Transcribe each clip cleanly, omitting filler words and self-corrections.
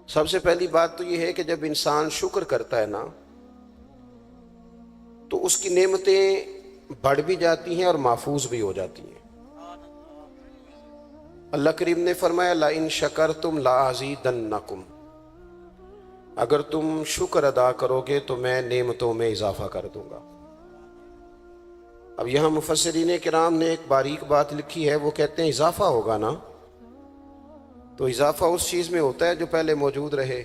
سب سے پہلی بات تو یہ ہے کہ جب انسان شکر کرتا ہے نا تو اس کی نعمتیں بڑھ بھی جاتی ہیں اور محفوظ بھی ہو جاتی ہیں۔ اللہ کریم نے فرمایا لَإِن شَكَرْتُمْ لَأَزِيدَنَّكُمْ، اگر تم شکر ادا کرو گے تو میں نعمتوں میں اضافہ کر دوں گا۔ اب یہاں مفسرین کرام نے ایک باریک بات لکھی ہے، وہ کہتے ہیں اضافہ ہوگا نا تو اضافہ اس چیز میں ہوتا ہے جو پہلے موجود رہے۔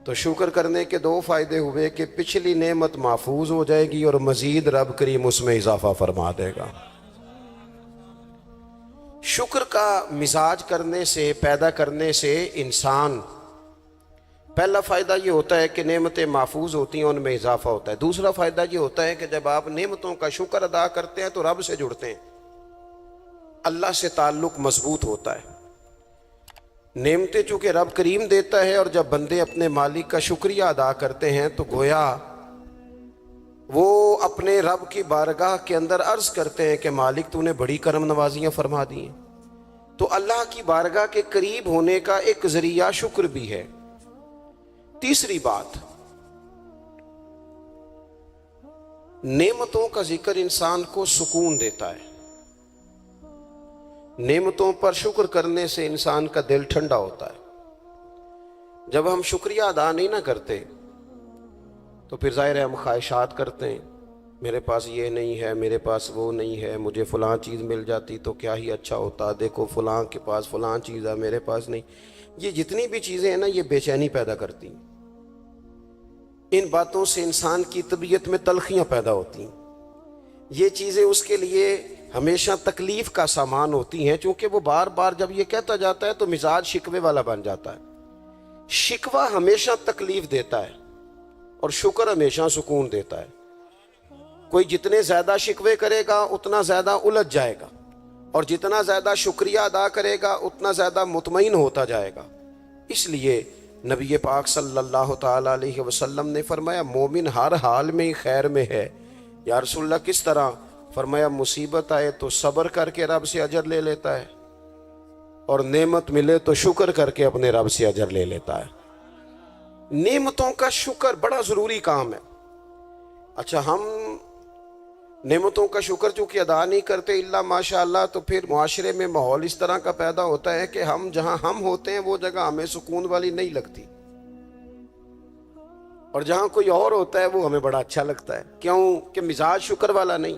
تو شکر کرنے کے دو فائدے ہوئے کہ پچھلی نعمت محفوظ ہو جائے گی اور مزید رب کریم اس میں اضافہ فرما دے گا۔ شکر کا مزاج کرنے سے، پیدا کرنے سے انسان، پہلا فائدہ یہ ہوتا ہے کہ نعمتیں محفوظ ہوتی ہیں، ان میں اضافہ ہوتا ہے۔ دوسرا فائدہ یہ ہوتا ہے کہ جب آپ نعمتوں کا شکر ادا کرتے ہیں تو رب سے جڑتے ہیں، اللہ سے تعلق مضبوط ہوتا ہے۔ نعمتیں چونکہ رب کریم دیتا ہے، اور جب بندے اپنے مالک کا شکریہ ادا کرتے ہیں تو گویا وہ اپنے رب کی بارگاہ کے اندر عرض کرتے ہیں کہ مالک تو نے بڑی کرم نوازیاں فرما دی ہیں۔ تو اللہ کی بارگاہ کے قریب ہونے کا ایک ذریعہ شکر بھی ہے۔ تیسری بات، نعمتوں کا ذکر انسان کو سکون دیتا ہے۔ نعمتوں پر شکر کرنے سے انسان کا دل ٹھنڈا ہوتا ہے۔ جب ہم شکریہ ادا نہیں نہ کرتے تو پھر ظاہر ہے ہم خواہشات کرتے ہیں، میرے پاس یہ نہیں ہے، میرے پاس وہ نہیں ہے، مجھے فلاں چیز مل جاتی تو کیا ہی اچھا ہوتا، دیکھو فلاں کے پاس فلاں چیز ہے، میرے پاس نہیں۔ یہ جتنی بھی چیزیں ہیں نا، یہ بے چینی پیدا کرتی ہیں۔ ان باتوں سے انسان کی طبیعت میں تلخیاں پیدا ہوتی ہیں، یہ چیزیں اس کے لیے ہمیشہ تکلیف کا سامان ہوتی ہیں، چونکہ وہ بار بار جب یہ کہتا جاتا ہے تو مزاج شکوے والا بن جاتا ہے۔ شکوہ ہمیشہ تکلیف دیتا ہے اور شکر ہمیشہ سکون دیتا ہے۔ کوئی جتنے زیادہ شکوے کرے گا اتنا زیادہ الجھ جائے گا، اور جتنا زیادہ شکریہ ادا کرے گا اتنا زیادہ مطمئن ہوتا جائے گا۔ اس لیے نبی پاک صلی اللہ تعالیٰ علیہ وسلم نے فرمایا مومن ہر حال میں خیر میں ہے۔ یا رسول اللہ کس طرح؟ فرمایا مصیبت آئے تو صبر کر کے رب سے اجر لے لیتا ہے، اور نعمت ملے تو شکر کر کے اپنے رب سے اجر لے لیتا ہے۔ نعمتوں کا شکر بڑا ضروری کام ہے۔ اچھا، ہم نعمتوں کا شکر چونکہ ادا نہیں کرتے الا ماشاء اللہ، تو پھر معاشرے میں ماحول اس طرح کا پیدا ہوتا ہے کہ ہم جہاں ہم ہوتے ہیں وہ جگہ ہمیں سکون والی نہیں لگتی، اور جہاں کوئی اور ہوتا ہے وہ ہمیں بڑا اچھا لگتا ہے۔ کیوں؟ کہ مزاج شکر والا نہیں،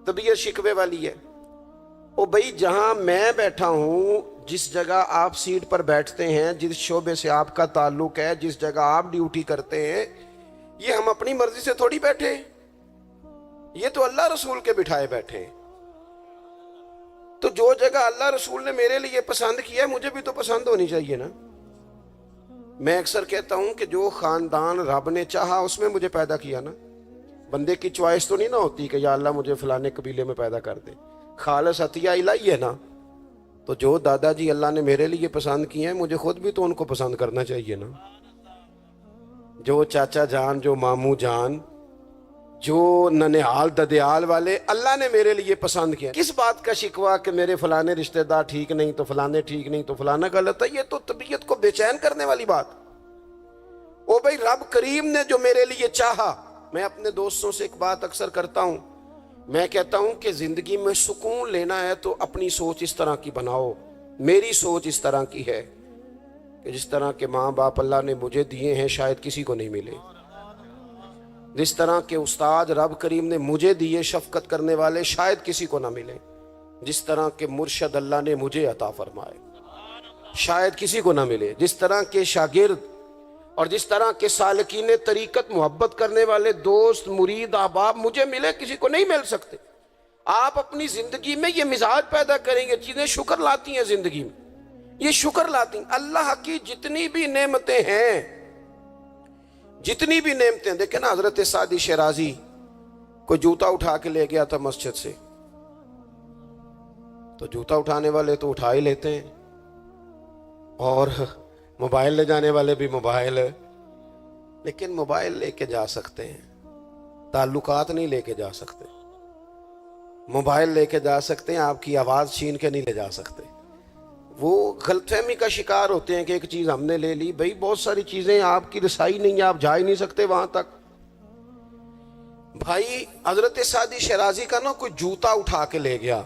طبیعت شکوے والی ہے۔ او بھائی، جہاں میں بیٹھا ہوں، جس جگہ آپ سیٹ پر بیٹھتے ہیں، جس شعبے سے آپ کا تعلق ہے، جس جگہ آپ ڈیوٹی کرتے ہیں، یہ ہم اپنی مرضی سے تھوڑی بیٹھے، یہ تو اللہ رسول کے بٹھائے بیٹھے ہیں۔ تو جو جگہ اللہ رسول نے میرے لیے پسند کیا ہے مجھے بھی تو پسند ہونی چاہیے نا۔ میں اکثر کہتا ہوں کہ جو خاندان رب نے چاہا اس میں مجھے پیدا کیا نا۔ بندے کی چوائس تو نہیں نہ ہوتی کہ یا اللہ مجھے فلانے قبیلے میں پیدا کر دے، خالص عطیہ الہی ہے نا۔ تو جو دادا جی اللہ نے میرے لیے پسند کیے ہیں مجھے خود بھی تو ان کو پسند کرنا چاہیے نا۔ جو چاچا جان، جو ماموں جان، جو ننیال ددیال والے اللہ نے میرے لیے پسند کیا، کس بات کا شکوہ کہ میرے فلانے رشتہ دار ٹھیک نہیں تو فلانے ٹھیک نہیں تو فلانا غلط ہے؟ یہ تو طبیعت کو بے چین کرنے والی بات۔ او بھائی، رب کریم نے جو میرے لیے چاہا، میں اپنے دوستوں سے ایک بات اکثر کرتا ہوں، میں کہتا ہوں کہ زندگی میں سکون لینا ہے تو اپنی سوچ اس طرح کی بناؤ۔ میری سوچ اس طرح کی ہے کہ جس طرح کے ماں باپ اللہ نے مجھے دیے ہیں شاید کسی کو نہیں ملے، جس طرح کے استاد رب کریم نے مجھے دیے شفقت کرنے والے شاید کسی کو نہ ملے، جس طرح کے مرشد اللہ نے مجھے عطا فرمائے شاید کسی کو نہ ملے، جس طرح کے شاگرد اور جس طرح کے سالکین طریقت محبت کرنے والے دوست مرید احباب مجھے ملے کسی کو نہیں مل سکتے۔ آپ اپنی زندگی میں یہ مزاج پیدا کریں گے، چیزیں شکر لاتی ہیں زندگی میں، یہ شکر لاتی ہیں۔ اللہ کی جتنی بھی نعمتیں ہیں، جتنی بھی نعمتیں، دیکھیں نا حضرت سعدی شیرازی کوئی جوتا اٹھا کے لے گیا تھا مسجد سے، تو جوتا اٹھانے والے تو اٹھا ہی لیتے ہیں، اور موبائل لے جانے والے بھی موبائل، لیکن موبائل لے کے جا سکتے ہیں، تعلقات نہیں لے کے جا سکتے۔ موبائل لے کے جا سکتے ہیں، آپ کی آواز چھین کے نہیں لے جا سکتے۔ وہ غلط فہمی کا شکار ہوتے ہیں کہ ایک چیز ہم نے لے لی. بھائی بہت ساری چیزیں آپ کی رسائی نہیں ہے, آپ جا ہی نہیں سکتے وہاں تک. بھائی حضرت سعدی شیرازی کا نا کوئی جوتا اٹھا کے لے گیا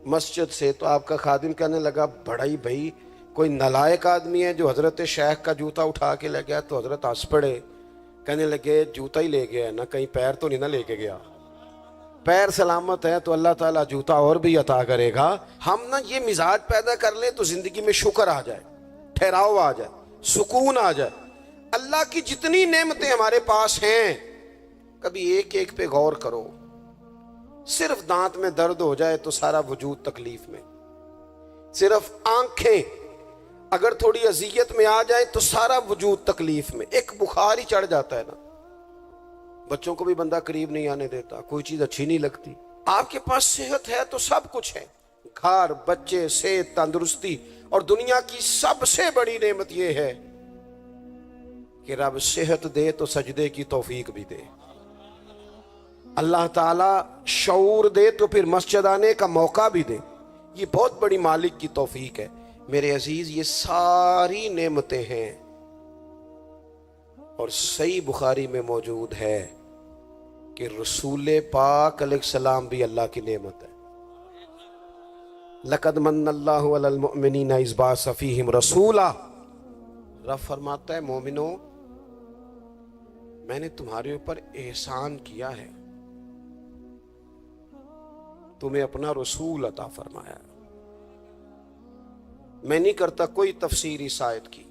مسجد سے, تو آپ کا خادم کہنے لگا بڑا ہی بھائی کوئی نالائق آدمی ہے جو حضرت شیخ کا جوتا اٹھا کے لے گیا. تو حضرت ہنس پڑے, کہنے لگے جوتا ہی لے گیا ہے نا, کہیں پیر تو نہیں نہ لے کے گیا. پیر سلامت ہے تو اللہ تعالیٰ جوتا اور بھی عطا کرے گا. ہم نا یہ مزاج پیدا کر لیں تو زندگی میں شکر آ جائے, ٹھہراؤ آ جائے, سکون آ جائے. اللہ کی جتنی نعمتیں ہمارے پاس ہیں کبھی ایک ایک پہ غور کرو. صرف دانت میں درد ہو جائے تو سارا وجود تکلیف میں, صرف آنکھیں اگر تھوڑی اذیت میں آ جائے تو سارا وجود تکلیف میں. ایک بخار ہی چڑھ جاتا ہے نا, بچوں کو بھی بندہ قریب نہیں آنے دیتا, کوئی چیز اچھی نہیں لگتی. آپ کے پاس صحت ہے تو سب کچھ ہے, گھر, بچے, صحت, تندرستی. اور دنیا کی سب سے بڑی نعمت یہ ہے کہ رب صحت دے تو سجدے کی توفیق بھی دے. اللہ تعالیٰ شعور دے تو پھر مسجد آنے کا موقع بھی دے. یہ بہت بڑی مالک کی توفیق ہے. میرے عزیز یہ ساری نعمتیں ہیں, اور صحیح بخاری میں موجود ہے کہ رسول پاک علیہ السلام بھی اللہ کی نعمت ہے. لقد من اللہ علی المؤمنین اذ بعث فیہم رسولا. رب فرماتا ہے مومنو میں نے تمہارے اوپر احسان کیا ہے, تمہیں اپنا رسول عطا فرمایا. میں نہیں کرتا کوئی تفسیر اس آیت کی,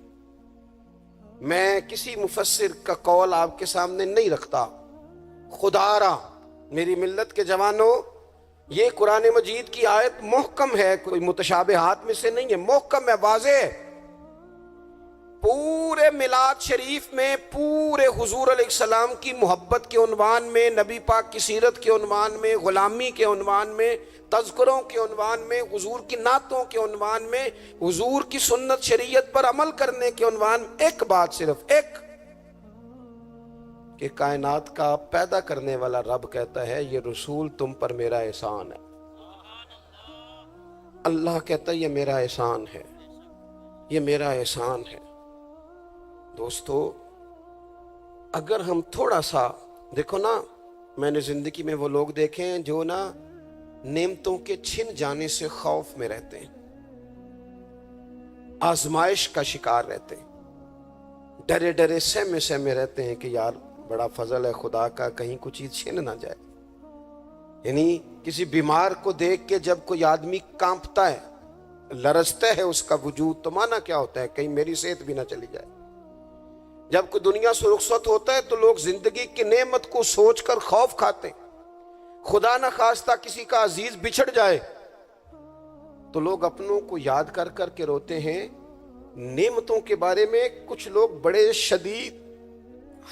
میں کسی مفسر کا قول آپ کے سامنے نہیں رکھتا. خدا را میری ملت کے جوانوں, یہ قرآن مجید کی آیت محکم ہے, کوئی متشابہات میں سے نہیں ہے, محکم ہے, واضح ہے. پورے میلاد شریف میں پورے حضور علیہ السلام کی محبت کے عنوان میں, نبی پاک کی سیرت کے عنوان میں, غلامی کے عنوان میں, تذکروں کے عنوان میں, حضور کی نعتوں کے عنوان میں, حضور کی سنت شریعت پر عمل کرنے کے عنوان میں ایک بات, صرف ایک, کہ کائنات کا پیدا کرنے والا رب کہتا ہے یہ رسول تم پر میرا احسان ہے. اللہ کہتا ہے یہ میرا احسان ہے, یہ میرا احسان ہے. دوستو اگر ہم تھوڑا سا دیکھو نا, میں نے زندگی میں وہ لوگ دیکھے ہیں جو نا نعمتوں کے چھن جانے سے خوف میں رہتے ہیں, آزمائش کا شکار رہتے ہیں, ڈرے ڈرے سہمے سہمے رہتے ہیں کہ یار بڑا فضل ہے خدا کا, کہیں کچھ چیز چھن نہ جائے. یعنی کسی بیمار کو دیکھ کے جب کوئی آدمی کانپتا ہے, لرزتا ہے اس کا وجود, تو مانا کیا ہوتا ہے کہیں میری صحت بھی نہ چلی جائے. جب کوئی دنیا سے رخصت ہوتا ہے تو لوگ زندگی کی نعمت کو سوچ کر خوف کھاتے ہیں. خدا نہ خواستہ کسی کا عزیز بچھڑ جائے تو لوگ اپنوں کو یاد کر کر کے روتے ہیں. نعمتوں کے بارے میں کچھ لوگ بڑے شدید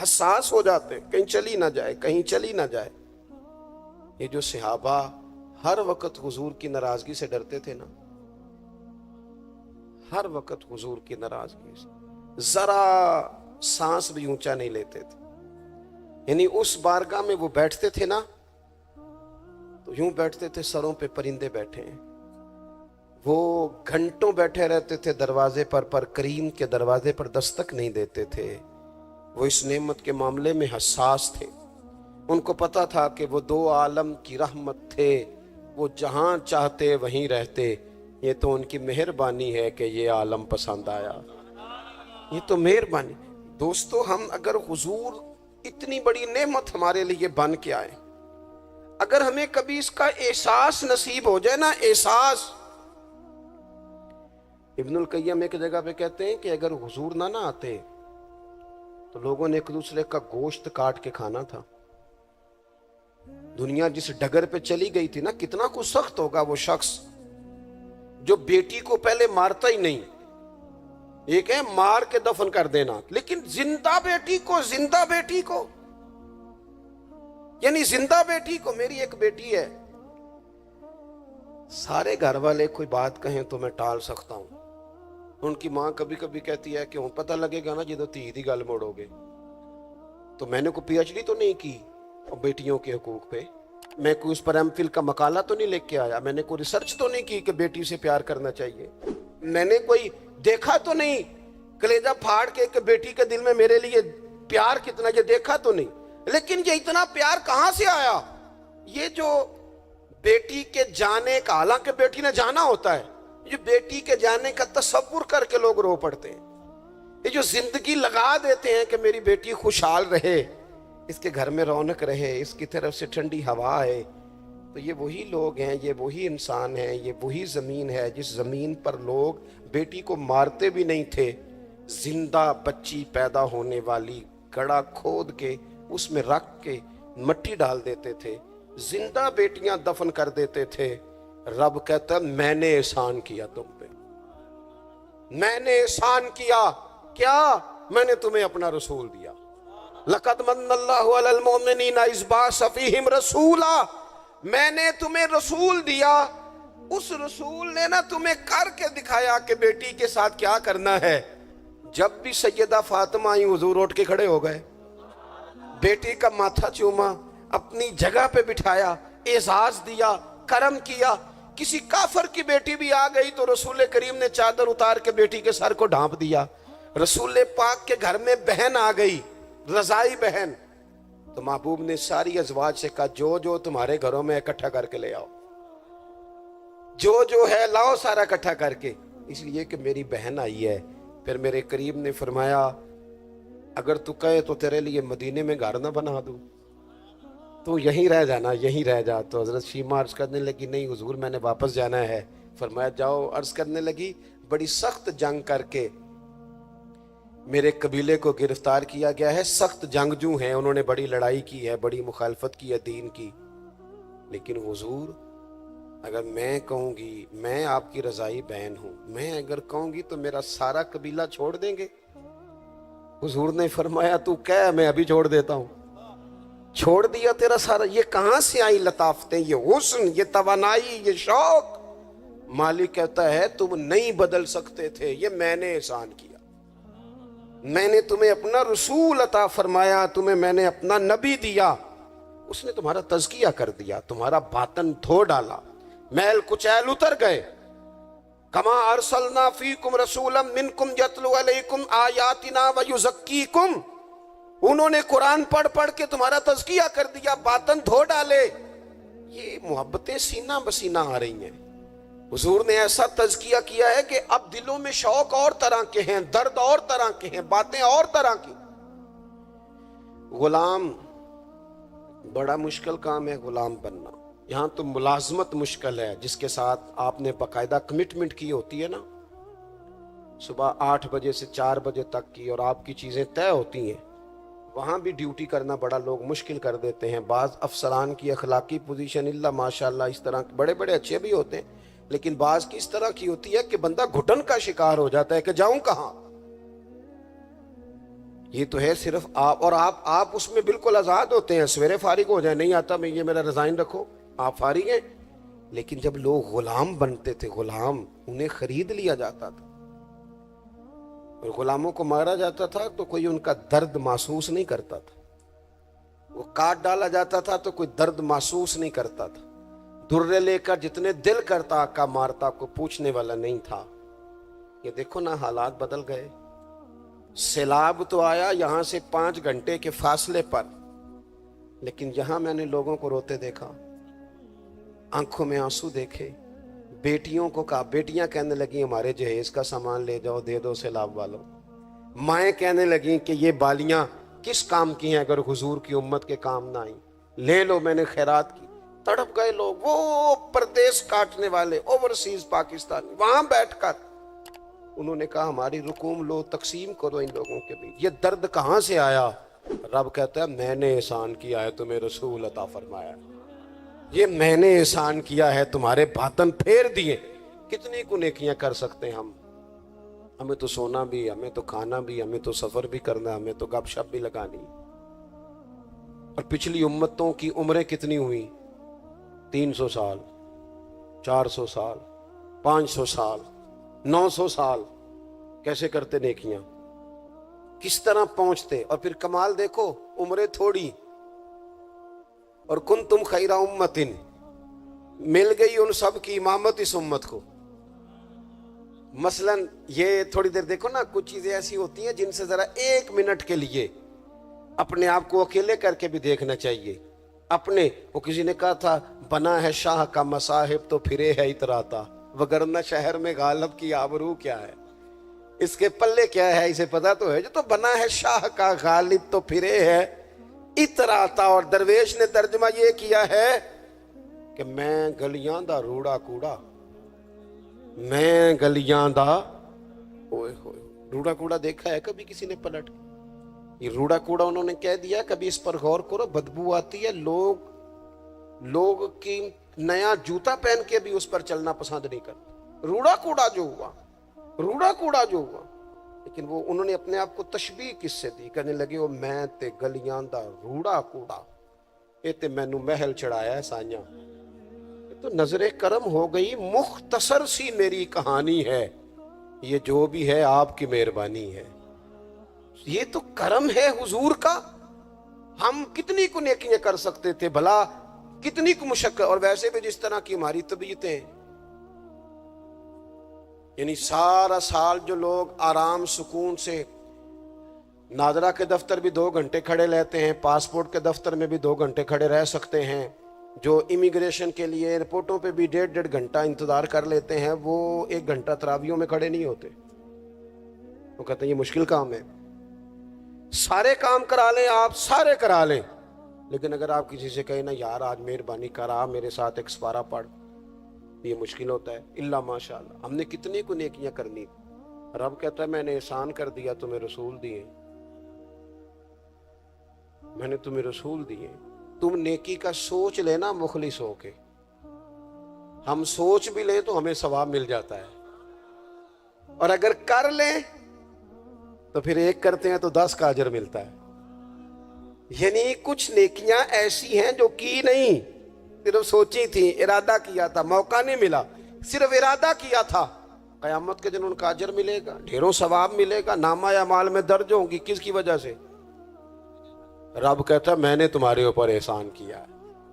حساس ہو جاتے ہیں, کہیں چلی نہ جائے, کہیں چلی نہ جائے. یہ جو صحابہ ہر وقت حضور کی ناراضگی سے ڈرتے تھے نا, ہر وقت حضور کی ناراضگی سے, ذرا سانس بھی اونچا نہیں لیتے تھے. یعنی اس بارگاہ میں وہ بیٹھتے تھے نا تو یوں بیٹھتے تھے سروں پہ پرندے بیٹھے ہیں. وہ گھنٹوں بیٹھے رہتے تھے دروازے پر کریم کے دروازے پر دستک نہیں دیتے تھے. وہ اس نعمت کے معاملے میں حساس تھے. ان کو پتا تھا کہ وہ دو عالم کی رحمت تھے, وہ جہاں چاہتے وہیں رہتے. یہ تو ان کی مہربانی ہے کہ یہ عالم پسند آیا, یہ تو مہربانی. دوستو ہم اگر حضور اتنی بڑی نعمت ہمارے لیے بن کے آئے, اگر ہمیں کبھی اس کا احساس نصیب ہو جائے نا, احساس. ابن القیم ایک جگہ پہ کہتے ہیں کہ اگر حضور نہ آتے تو لوگوں نے ایک دوسرے کا گوشت کاٹ کے کھانا تھا. دنیا جس ڈگر پہ چلی گئی تھی نا, کتنا کچھ سخت ہوگا وہ شخص جو بیٹی کو پہلے مارتا ہی نہیں. ایک ہے مار کے دفن کر دینا, لیکن زندہ بیٹی کو یعنی زندہ بیٹی کو. میری ایک بیٹی ہے, سارے گھر والے کوئی بات کہیں تو میں ٹال سکتا ہوں. ان کی ماں کبھی کبھی کہتی ہے کہ ہوں پتہ لگے گا نا جدو تھی دی گل موڑو گے. تو میں نے کوئی پی ایچ ڈی تو نہیں کی بیٹیوں کے حقوق پہ, میں کوئی اس پر ایم فل کا مقالہ تو نہیں لکھ کے آیا, میں نے کوئی ریسرچ تو نہیں کی کہ بیٹی سے پیار کرنا چاہیے. मैंने कोई देखा तो नहीं, कलेजा फाड़ के कि बेटी के दिल में मेरे लिए प्यार कितना, ये देखा तो नहीं, लेकिन ये इतना प्यार कहां से आया? ये जो बेटी के जाने का, हालांकि बेटी ने जाना होता है, ये बेटी के जाने का तसव्वुर करके लोग रो पड़ते हैं। ये जो जिंदगी लगा देते हैं कि मेरी बेटी खुशहाल रहे, इसके घर में रौनक रहे, इसकी तरफ से ठंडी हवा है, तो ये वही लोग हैं, ये वही इंसान हैं, ये वही ज़मीन है जिस ज़मीन पर लोग बेटी को मारते भी नहीं थे, जिंदा बच्ची पैदा होने वाली गड़ा खोद के उसमें रख के मिट्टी डाल देते थे, जिंदा बेटियां दफन कर देते थे। रब कहता मैंने एहसान किया तुम पे, मैंने एहसान किया। क्या? मैंने तुम्हें अपना रसूल दिया। लक़द मन्नल्लाहु अलल मुमिनीना इज़ बअस फ़ीहिम रसूला, मैंने तुम्हें रसूल दिया। उस रसूल ने ना तुम्हें करके दिखाया कि बेटी के साथ क्या करना है। जब भी सैयदा फातिमा आई, हुजूर उठ के खड़े हो गए, बेटी का माथा चूमा, अपनी जगह पे बिठाया, एजाज दिया, करम किया। किसी काफर की बेटी भी आ गई तो रसूल करीम ने चादर उतार के बेटी के सर को ढांप दिया। रसूल पाक के घर में बहन आ गई, रजाई बहन, तो महबूब ने सारी अजवाज से कहा जो जो तुम्हारे घरों में इकट्ठा करके ले आओ, जो जो है लाओ सारा इकट्ठा करके, इसलिए कि मेरी बहन आई है। फिर मेरे करीम ने फरमाया अगर तू कहे तो तेरे लिए मदीने में घर ना बना दूं, तो यहीं रह जाना, यहीं रह जा। तो हजरत शीमा अर्ज करने लगी नहीं हुजूर मैंने वापस जाना है। फरमाया जाओ। अर्ज करने लगी बड़ी सख्त जंग करके मेरे कबीले को गिरफ्तार किया गया है, सख्त जंगजू हैं, उन्होंने बड़ी लड़ाई की है, बड़ी मुखालफत की है दीन की, लेकिन हुजूर अगर मैं कहूंगी मैं आपकी रजाई बहन हूं, मैं अगर कहूंगी तो मेरा सारा कबीला छोड़ देंगे। हुजूर ने फरमाया तू कह मैं अभी छोड़ देता हूं। छोड़ दिया तेरा सारा। ये कहां से आई लताफतें, ये हुस्न, ये तवानाई, ये शौक? मालिक कहता है तुम नहीं बदल सकते थे, ये मैंने एहसान किया। मैंने तुम्हें अपना रसूल अता फरमाया, तुम्हें मैंने अपना नबी दिया, उसने तुम्हारा तज़किया कर दिया, तुम्हारा बातन धो डाला, मैल कुचैल उतर गए। कमा अरसलना फीकुम रसूलम मिनकुम यतलु अलैकुम आयातिना व युज़क्कीकुम, उन्होंने कुरान पढ़ पढ़ के तुम्हारा तज़किया कर दिया, बातन धो डाले। ये मोहब्बतें सीना बसीना आ रही हैं। हुजूर ने ऐसा तज़किया किया है कि अब दिलों में शौक और तरह के हैं, दर्द और तरह के हैं, बातें और तरह की। गुलाम बड़ा मुश्किल काम है, गुलाम बनना। यहाँ तो मुलाजमत मुश्किल है, जिसके साथ आपने बाकायदा कमिटमेंट की होती है ना, सुबह 8 बजे से 4 बजे तक की, और आपकी चीज़ें तय होती हैं, वहाँ भी ड्यूटी करना बड़ा लोग मुश्किल कर देते हैं। बाज़ अफसरान की अखलाकी पोजीशन इल्ला माशाअल्लाह इस तरह बड़े बड़े अच्छे भी होते हैं, लेकिन बाज़ की इस तरह की होती है कि बंदा घुटन का शिकार हो जाता है कि जाऊं कहाँ। ये तो है सिर्फ आप, और आप उसमें बिल्कुल आज़ाद होते हैं, सवेरे फारिग हो जाए, नहीं आता मैं, ये मेरा रिजाइन रखो, आप फारिग हैं। लेकिन जब लोग गुलाम बनते थे, गुलाम, उन्हें खरीद लिया जाता था और गुलामों को मारा जाता था तो कोई उनका दर्द महसूस नहीं करता था, वो काट डाला जाता था तो कोई दर्द महसूस नहीं करता था। दुर्रे लेकर जितने दिल करता आका मारता, को पूछने वाला नहीं था। ये देखो ना हालात बदल गए। सैलाब तो आया यहाँ से 5 घंटे के फासले पर, लेकिन जहां मैंने लोगों को रोते देखा, आंखों में आंसू देखे, बेटियों को कहा, बेटियां कहने लगी हमारे जहेज का सामान ले जाओ, दे दो सैलाब वालों। माएँ कहने लगी कि ये बालियां किस काम की हैं अगर हुजूर की उम्मत के काम ना आई, ले लो, मैंने खैरात की। तड़प गए लोग, वो परदेश काटने वाले ओवरसीज पाकिस्तानी, वहां बैठकर उन्होंने कहा हमारी रुकूम लो, तकसीम करो इन लोगों के बीच। ये दर्द कहां से आया? रब कहता है मैंने एहसान किया है, तुम्हें रसूल अता फरमाया, ये मैंने एहसान किया है, तुम्हारे बातन फेर दिए। कितनी को नेकियां कर सकते हैं हम? हमें तो सोना भी, हमें तो खाना भी, हमें तो सफर भी करना, हमें तो गपशप भी लगानी। और पिछली उम्मतों की उम्रें कितनी हुई? 300 साल, 400 साल, 500 साल, 900 साल, कैसे करते नेकियां, किस तरह पहुंचते। और फिर कमाल देखो, उम्रें थोड़ी और कुंतुम खैरा उम्मतिन, मिल गई उन सब की इमामत इस उम्मत को। मसलन ये थोड़ी देर देखो ना, कुछ चीजें ऐसी होती हैं जिनसे जरा 1 मिनट के लिए अपने आप को अकेले करके भी देखना चाहिए। अपने वो किसी ने कहा था, बना है शाह का मसाहिब तो फिरे है इतराता, वगरना शहर में गालब की आबरू क्या है। इसके पल्ले क्या है इसे पता तो है, जो तो बना है शाह का गालिब तो फिरे है इतराता। और दरवेश ने तर्जमा ये किया है कि मैं गलियां दा रूड़ा कूड़ा, मैं गलियां दा ओए होए। रूड़ा कूड़ा देखा है कभी किसी ने पलट? ये रूड़ा कूड़ा उन्होंने कह दिया, कभी इस पर गौर करो, बदबू आती है। लोग की नया जूता पहन के भी उस पर चलना पसंद नहीं करते। रूड़ा कूड़ा जो हुआ, रूड़ा कूड़ा जो हुआ, लेकिन वो उन्होंने अपने आप को तशबीह किससे दी, कहने लगे वो मैं ते गलियां दा रूड़ा कूड़ा, ये ते मैनू महल चढ़ाया है साइयां। तो नजरे करम हो गई, मुख्तसर सी मेरी कहानी है, ये जो भी है आपकी मेहरबानी है। ये तो करम है हुजूर का। हम कितनी को नेकियां कर सकते थे भला, कितनी को मुशक्कत। और वैसे भी जिस तरह की हमारी तबीयतें, यानी सारा साल जो लोग आराम सुकून से नादरा के दफ्तर भी 2 घंटे खड़े रहते हैं, पासपोर्ट के दफ्तर में भी 2 घंटे खड़े रह सकते हैं, जो इमिग्रेशन के लिए एयरपोर्टों पे भी 1.5 घंटा इंतजार कर लेते हैं, वो 1 घंटा तरावियों में खड़े नहीं होते। वो कहते हैं ये मुश्किल काम है। सारे काम करा लें आप, सारे करा लें, लेकिन अगर आप किसी से कहें ना यार आज मेहरबानी करा मेरे साथ एक सपारा पढ़, ये मुश्किल होता है। इल्ला माशाअल्लाह हमने कितनी को नेकियां करनी। रब कहता है मैंने एहसान कर दिया, तुम्हें रसूल दिए, मैंने तुम्हें रसूल दिए। तुम नेकी का सोच लेना मुखलिस होके। हम सोच भी लें तो हमें सवाब मिल जाता है, और अगर कर लें तो फिर 1 करते हैं तो 10 का अजर मिलता है। यानी कुछ नेकियां ऐसी हैं जो की नहीं, सिर्फ सोची थी, इरादा किया था, मौका नहीं मिला, सिर्फ इरादा किया था, कयामत के दिन उनका अजर मिलेगा, ढेरों सवाब मिलेगा, नामा या माल में दर्ज होंगी। किसकी वजह से? रब कहता है मैंने तुम्हारे ऊपर एहसान किया,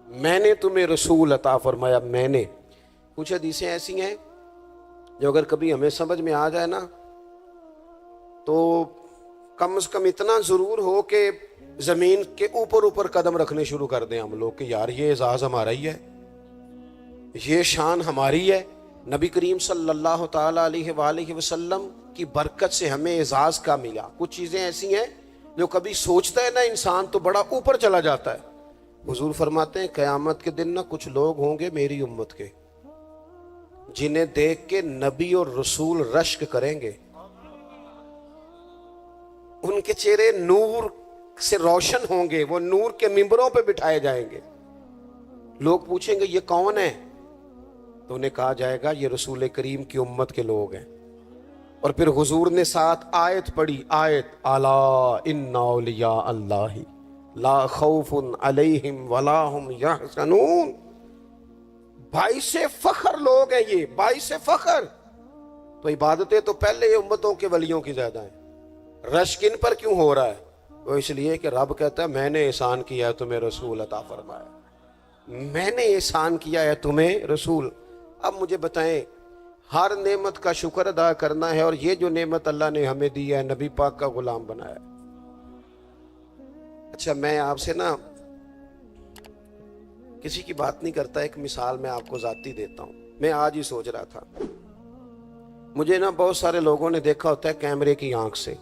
मैंने तुम्हें रसूल अता फरमाया। मैंने कुछ हदीसें ऐसी हैं जो अगर कभी हमें समझ में आ जाए ना, तो कम से कम इतना जरूर हो कि जमीन के ऊपर ऊपर कदम रखने शुरू कर दें हम लोग कि यार ये एजाज हमारा ही है, ये शान हमारी है। नबी करीम सल्लल्लाहु ताला अलैहि वसल्लम की बरकत से हमें एजाज का मिला। कुछ चीजें ऐसी हैं जो कभी सोचता है ना इंसान तो बड़ा ऊपर चला जाता है। हुजूर फरमाते हैं क़यामत के दिन ना कुछ लोग होंगे मेरी उम्मत के, जिन्हें देख के नबी और रसूल रश्क करेंगे, उनके चेहरे नूर से रोशन होंगे, वो नूर के मिंबरों पे बिठाए जाएंगे। लोग पूछेंगे ये कौन है, तो उन्हें कहा जाएगा ये रसूल करीम की उम्मत के लोग हैं। और फिर हुजूर ने साथ आयत पढ़ी, आयत अला इन्ना औलिया अल्लाहि ला खौफुन अलैहिम वला हुम यहज़नून। 22 फख्र लोग हैं ये, 22 फख्र। तो इबादतें तो पहले उम्मतों के वलियों की ज्यादा है। रश्क इन पर क्यों हो रहा है? वो इसलिए कि रब कहता है मैंने एहसान किया है तुम्हें रसूल अता फरमाया, मैंने एहसान किया है तुम्हें रसूल। अब मुझे बताएं, हर नेमत का शुक्र अदा करना है, और ये जो नेमत अल्लाह ने हमें दी है, नबी पाक का गुलाम बनाया। अच्छा मैं आपसे ना किसी की बात नहीं करता, एक मिसाल मैं आपको जाती देता हूं। मैं आज ही सोच रहा था, मुझे ना बहुत सारे लोगों ने देखा होता है कैमरे की आंख से,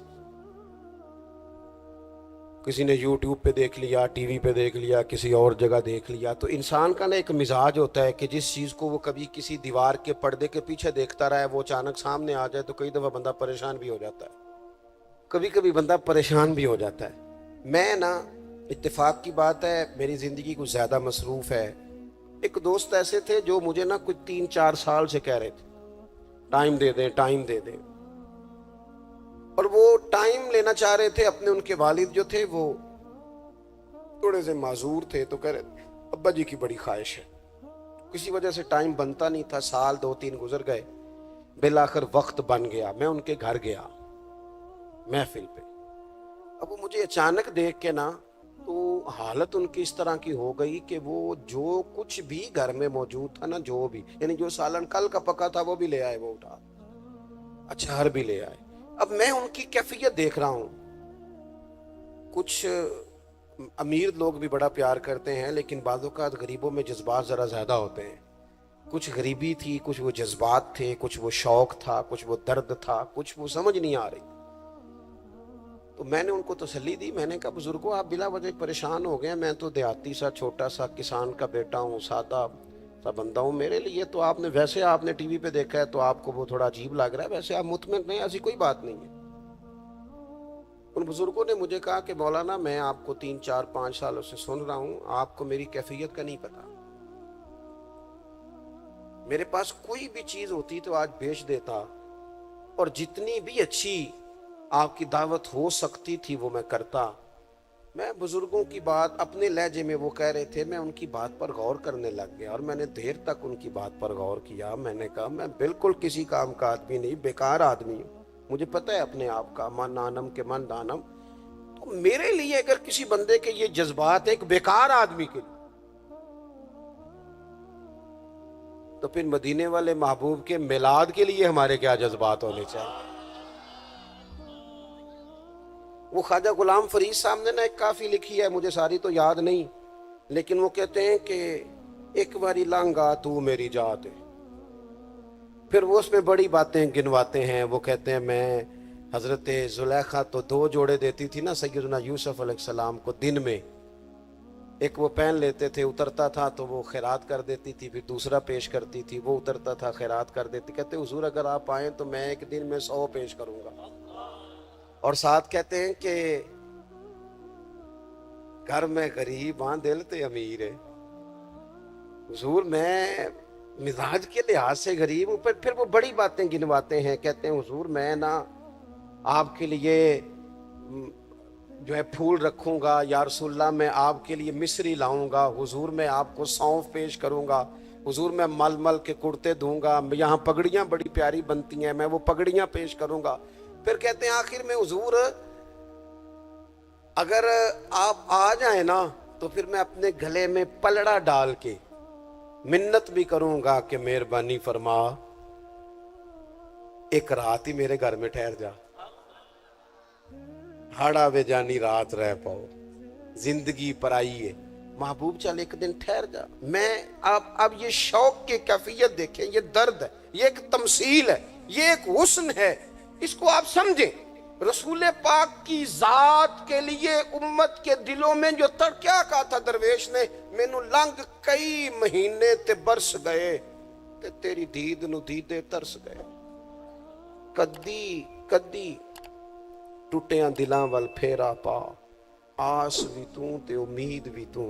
किसी ने यूट्यूब पे देख लिया, टीवी पे देख लिया, किसी और जगह देख लिया। तो इंसान का ना एक मिजाज होता है कि जिस चीज़ को वो कभी किसी दीवार के पर्दे के पीछे देखता रहा है, वो अचानक सामने आ जाए तो कई दफ़ा बंदा परेशान भी हो जाता है, कभी कभी बंदा परेशान भी हो जाता है। मैं ना, इत्तेफाक की बात है, मेरी ज़िंदगी कुछ ज़्यादा मसरूफ़ है। एक दोस्त ऐसे थे जो मुझे ना कुछ 3-4 साल से कह रहे थे टाइम दे दें, टाइम दे दें, और वो टाइम लेना चाह रहे थे अपने। उनके वालिद जो थे वो थोड़े से माजूर थे, तो कह रहे अब्बा जी की बड़ी ख्वाहिश है, किसी वजह से टाइम बनता नहीं था। साल 2-3 गुजर गए, बिलाखिर वक्त बन गया। मैं उनके घर गया महफिल पे। अब वो मुझे अचानक देख के ना, तो हालत उनकी इस तरह की हो गई कि वो जो कुछ भी घर में मौजूद था ना, जो भी, यानी जो सालन कल का पका था वो भी ले आए, वो उठा। अचार भी ले आए। अब मैं उनकी कैफियत देख रहा हूं। कुछ अमीर लोग भी बड़ा प्यार करते हैं, लेकिन बाज़ औक़ात गरीबों में जज्बात ज़रा ज़्यादा होते हैं। कुछ गरीबी थी, कुछ वो जज्बात थे, कुछ वो शौक था, कुछ वो दर्द था, कुछ वो समझ नहीं आ रही। तो मैंने उनको तसल्ली दी। मैंने कहा बुजुर्गों, आप बिला वजह परेशान हो गए, मैं तो देहाती सा छोटा सा किसान का बेटा हूँ, सादा सा बंदा हूँ। मेरे लिए तो आपने वैसे आपने टीवी पे देखा है तो आपको वो थोड़ा अजीब लग रहा है, वैसे आप मुतमिन नहीं, ऐसी कोई बात नहीं है। उन बुजुर्गों ने मुझे कहा कि मौलाना, मैं आपको 3 4 5 सालों से सुन रहा हूँ, आपको मेरी कैफियत का नहीं पता। मेरे पास कोई भी चीज होती तो आज बेच देता, और जितनी भी अच्छी आपकी दावत हो सकती थी वो मैं करता। मैं बुजुर्गों की बात अपने लहजे में वो कह रहे थे, मैं उनकी बात पर गौर करने लग गया, और मैंने देर तक उनकी बात पर गौर किया। मैंने कहा मैं बिल्कुल किसी काम का आदमी नहीं, बेकार आदमी हूँ। मुझे पता है अपने आप का, मन आनम के मन दानम। तो मेरे लिए अगर किसी बंदे के ये जज्बात है एक बेकार आदमी के लिए, तो फिर मदीने वाले महबूब के मिलाद के लिए हमारे क्या जज्बात होने चाहिए। वो ख्वाजा गुलाम फरीद साहब ने ना एक काफी लिखी है, मुझे सारी तो याद नहीं, लेकिन वो कहते हैं कि एक बारी लांगा तू मेरी जात है। फिर वो उसमें बड़ी बातें गिनवाते हैं। वो कहते हैं मैं हजरत जुलेखा तो 2 जोड़े देती थी ना सैयदना यूसुफ अलैहिस्सलाम को दिन में, एक वो पहन लेते थे, उतरता था तो वो खैरात कर देती थी, फिर दूसरा पेश करती थी, वो उतरता था खैरात कर देती। कहते हुजूर अगर आप आए तो मैं एक दिन में 100 पेश करूंगा। और साथ कहते हैं कि घर में गरीब हाँ दिल ते अमीर है। हुजूर मैं मिजाज के लिहाज से गरीब हूं। पर फिर वो बड़ी बातें गिनवाते हैं। कहते हैं हुजूर मैं ना आपके लिए जो है फूल रखूंगा, या रसूलल्लाह मैं आपके लिए मिस्री लाऊंगा, हुजूर मैं आपको सौंफ पेश करूंगा, हुजूर मैं मलमल के कुर्ते दूंगा, यहाँ पगड़ियां बड़ी प्यारी बनती हैं, मैं वो पगड़ियां पेश करूंगा। फिर कहते हैं आखिर में हुजूर अगर आप आ जाए ना तो फिर मैं अपने गले में पलड़ा डाल के मिन्नत भी करूंगा कि मेहरबानी फरमा एक रात ही मेरे घर में ठहर जा, हाड़ा वे जानी रात रह पाओ, जिंदगी पराई है। महबूब चल एक दिन ठहर जा। मैं अब ये शौक की कैफियत देखें, ये दर्द है, ये एक तमसील है, ये एक हुस्न है, इसको आप समझें। रसूल पाक की जात के लिए उम्मत के दिलों में जो क्या कहा था दरवेश ने, मैनू लंघ कई महीने ते बरस गए ते तेरी दीद नू दीदे तरस गए। कदी कदी टुटिया दिलों वाल फेरा पा, आस भी तू ते उम्मीद भी तू।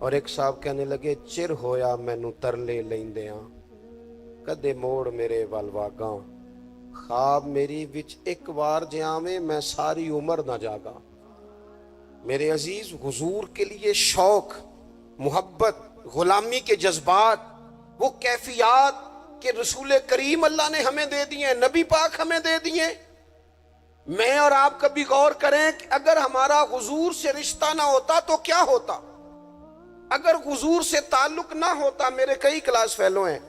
और एक साहब कहने लगे चिर होया मैनू तरले लैंदियां, कदे मोड़ मेरे वल वागा, ख्वाब मेरी विच एक बार जावे मैं सारी उम्र ना जागा। मेरे अजीज हुजूर के लिए शौक, मोहब्बत, गुलामी के जज्बात, वो कैफियत के रसूल करीम अल्लाह ने हमें दे दिए, नबी पाक हमें दे दिए। मैं और आप कभी गौर करें कि अगर हमारा हुजूर से रिश्ता ना होता तो क्या होता, अगर हुजूर से ताल्लुक ना होता। मेरे कई क्लास फेलो हैं,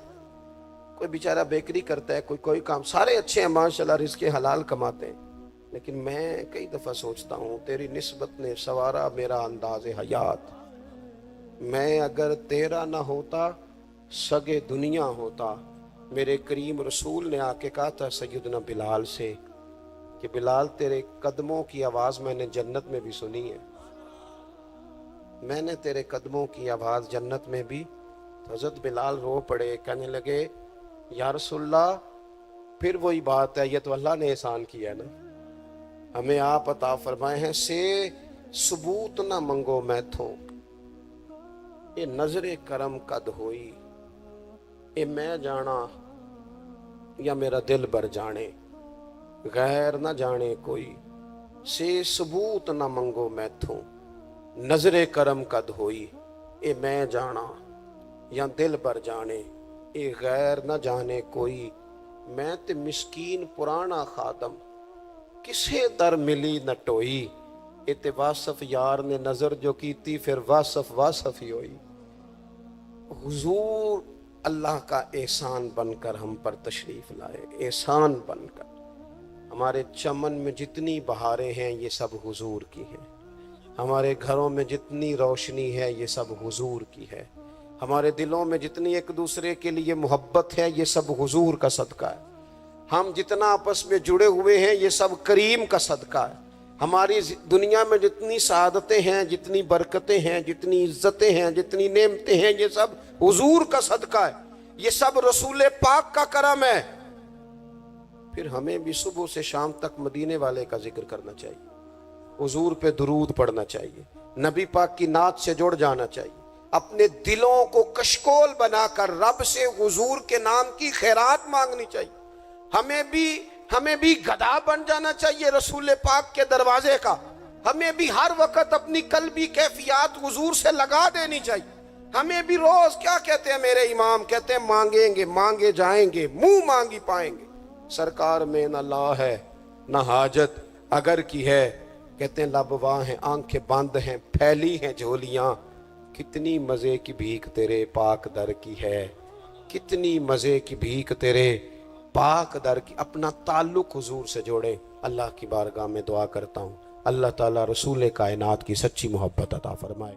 कोई बेचारा बेकरी करता है, कोई काम, सारे अच्छे हैं माशाल्लाह, रिज़्क़ हलाल कमाते हैं, लेकिन मैं कई दफ़ा सोचता हूँ तेरी निस्बत ने सवारा मेरा अंदाज हयात। मैं अगर तेरा ना होता सगे दुनिया होता। मेरे करीम रसूल ने आके कहा था सैयदना बिलाल से कि बिलाल तेरे कदमों की आवाज़ मैंने जन्नत में भी सुनी है, मैंने तेरे कदमों की आवाज़ जन्नत में भी। तो हज़रत बिलाल रो पड़े, कहने लगे या रसूलल्लाह, फिर वही बात है, ये तो अल्लाह ने एहसान किया ना, हमें आप अता फरमाए हैं, से सबूत ना मंगो मैथों, ये नजरे करम कद होई, ये मैं जाना या मेरा दिल भर जाने, गैर ना जाने कोई, से सबूत ना मंगो मैथों, नजरे करम कद होई, ये मैं जाना या दिल भर जाने, ये गैर ना जाने कोई। मैं ते मिस्कीन पुराना खादम, किसे दर मिली न टोई, ये ते वासफ यार ने नजर जो की थी, फिर वासफ ही होई। हुजूर अल्लाह का एहसान बनकर हम पर तशरीफ लाए, एहसान बनकर। ہمارے چمن میں جتنی بہاریں ہیں یہ سب حضور کی ہیں، ہمارے گھروں میں جتنی روشنی ہے یہ سب حضور کی ہے، ہمارے دلوں میں جتنی ایک دوسرے کے لیے محبت ہے یہ سب حضور کا صدقہ ہے، ہم جتنا آپس میں جڑے ہوئے ہیں یہ سب کریم کا صدقہ ہے، ہماری دنیا میں جتنی سعادتیں ہیں، جتنی برکتیں ہیں، جتنی عزتیں ہیں، جتنی نعمتیں ہیں، یہ سب حضور کا صدقہ ہے، یہ سب رسول پاک کا کرم ہے۔ پھر ہمیں بھی صبح سے شام تک مدینے والے کا ذکر کرنا چاہیے، حضور پہ درود پڑھنا چاہیے، نبی پاک کی نعت سے جڑ جانا چاہیے، اپنے دلوں کو کشکول بنا کر رب سے حضور کے نام کی خیرات مانگنی چاہیے، ہمیں بھی گدھا بن جانا چاہیے رسول پاک کے دروازے کا، ہمیں بھی ہر وقت اپنی قلبی کیفیات حضور سے لگا دینی چاہیے، ہمیں بھی روز کیا کہتے ہیں میرے امام، کہتے ہیں مانگیں گے مانگے جائیں گے، منہ مانگی پائیں گے، سرکار میں نہ لا ہے نہ حاجت اگر کی ہے، کہتے ہیں لب واں ہیں آنکھیں بند ہیں پھیلی ہیں جھولیاں، کتنی مزے کی بھیک تیرے پاک در کی ہے، کتنی مزے کی بھیک تیرے پاک در کی۔ اپنا تعلق حضور سے جوڑیں۔ اللہ کی بارگاہ میں دعا کرتا ہوں اللہ تعالیٰ رسول کائنات کی سچی محبت عطا فرمائے۔